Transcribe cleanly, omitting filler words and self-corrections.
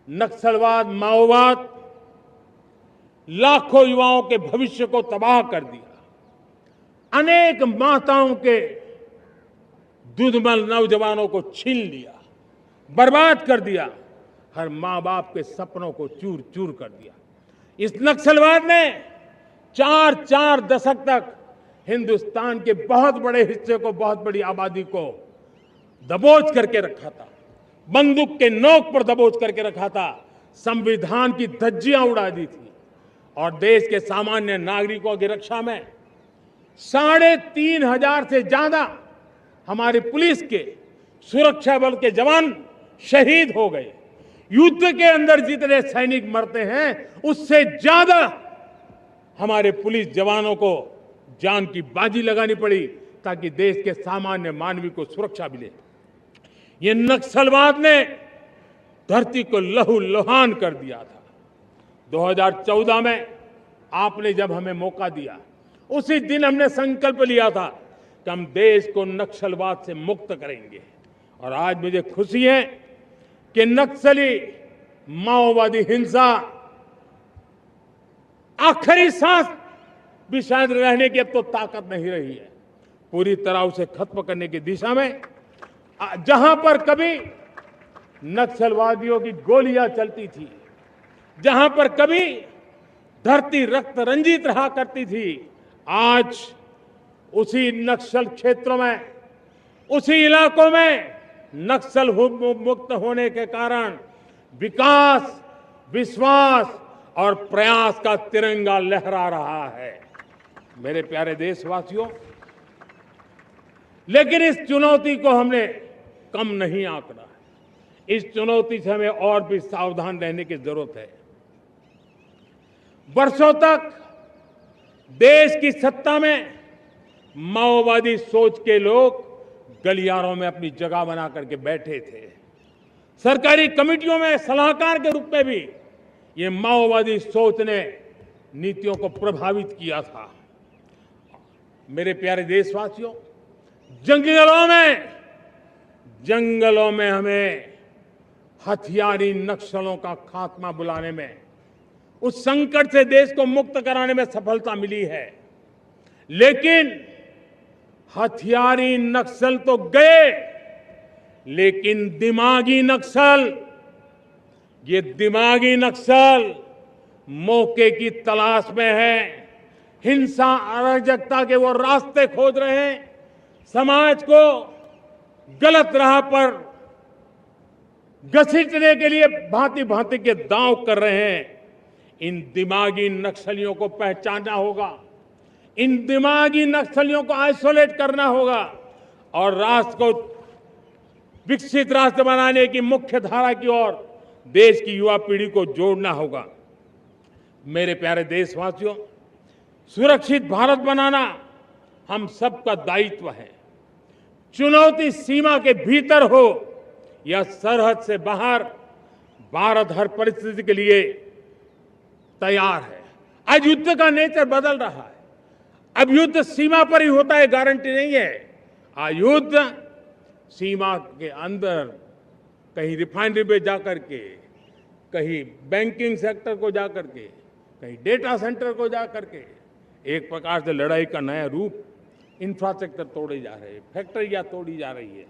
नक्सलवाद, माओवाद लाखों युवाओं के भविष्य को तबाह कर दिया। अनेक माताओं के दूधमल नौजवानों को छीन लिया, बर्बाद कर दिया। हर मां बाप के सपनों को चूर चूर कर दिया। इस नक्सलवाद ने 4 दशक तक हिंदुस्तान के बहुत बड़े हिस्से को, बहुत बड़ी आबादी को दबोच करके रखा था, बंदूक के नोक पर दबोच करके रखा था, संविधान की धज्जियां उड़ा दी थी और देश के सामान्य नागरिकों की रक्षा में 3,500 से ज्यादा हमारी पुलिस के, सुरक्षा बल के जवान शहीद हो गए। युद्ध के अंदर जितने सैनिक मरते हैं उससे ज्यादा हमारे पुलिस जवानों को जान की बाजी लगानी पड़ी ताकि देश के सामान्य मानवी को सुरक्षा मिले। ये नक्सलवाद ने धरती को लहूलुहान कर दिया था। 2014 में आपने जब हमें मौका दिया, उसी दिन हमने संकल्प लिया था कि हम देश को नक्सलवाद से मुक्त करेंगे। और आज मुझे खुशी है कि नक्सली माओवादी हिंसा आखिरी सांस भी शायद रहने की अब तो ताकत नहीं रही है। पूरी तरह उसे खत्म करने की दिशा में जहां पर कभी नक्सलवादियों की गोलियां चलती थी, जहां पर कभी धरती रक्त रंजित रहा करती थी, आज उसी नक्सल क्षेत्रों में, उसी इलाकों में नक्सल मुक्त होने के कारण विकास, विश्वास और प्रयास का तिरंगा लहरा रहा है। मेरे प्यारे देशवासियों, लेकिन इस चुनौती को हमने कम नहीं आंकना है। इस चुनौती से हमें और भी सावधान रहने की जरूरत है। वर्षों तक देश की सत्ता में माओवादी सोच के लोग गलियारों में अपनी जगह बना करके बैठे थे। सरकारी कमेटियों में सलाहकार के रूप में भी ये माओवादी सोच ने नीतियों को प्रभावित किया था। मेरे प्यारे देशवासियों, जंगलों में हमें हथियारी नक्सलों का खात्मा बुलाने में, उस संकट से देश को मुक्त कराने में सफलता मिली है। लेकिन हथियारी नक्सल तो गए, लेकिन दिमागी नक्सल, ये दिमागी नक्सल मौके की तलाश में है। हिंसा, अराजकता के वो रास्ते खोज रहे हैं, समाज को गलत राह पर घसीटने के लिए भांति भांति के दांव कर रहे हैं। इन दिमागी नक्सलियों को पहचानना होगा, इन दिमागी नक्सलियों को आइसोलेट करना होगा और राष्ट्र को विकसित राष्ट्र बनाने की मुख्य धारा की ओर देश की युवा पीढ़ी को जोड़ना होगा। मेरे प्यारे देशवासियों, सुरक्षित भारत बनाना हम सबका दायित्व है। चुनौती सीमा के भीतर हो या सरहद से बाहर, भारत हर परिस्थिति के लिए तैयार है। आज युद्ध का नेचर बदल रहा है। अब युद्ध सीमा पर ही होता है, गारंटी नहीं है। आज युद्ध सीमा के अंदर, कहीं रिफाइनरी पे जाकर के, कहीं बैंकिंग सेक्टर को जाकर के, कहीं डेटा सेंटर को जाकर के, एक प्रकार से लड़ाई का नया रूप, इंफ्रास्ट्रक्चर तोड़े जा रहे हैं, फैक्ट्रियां तोड़ी जा रही है।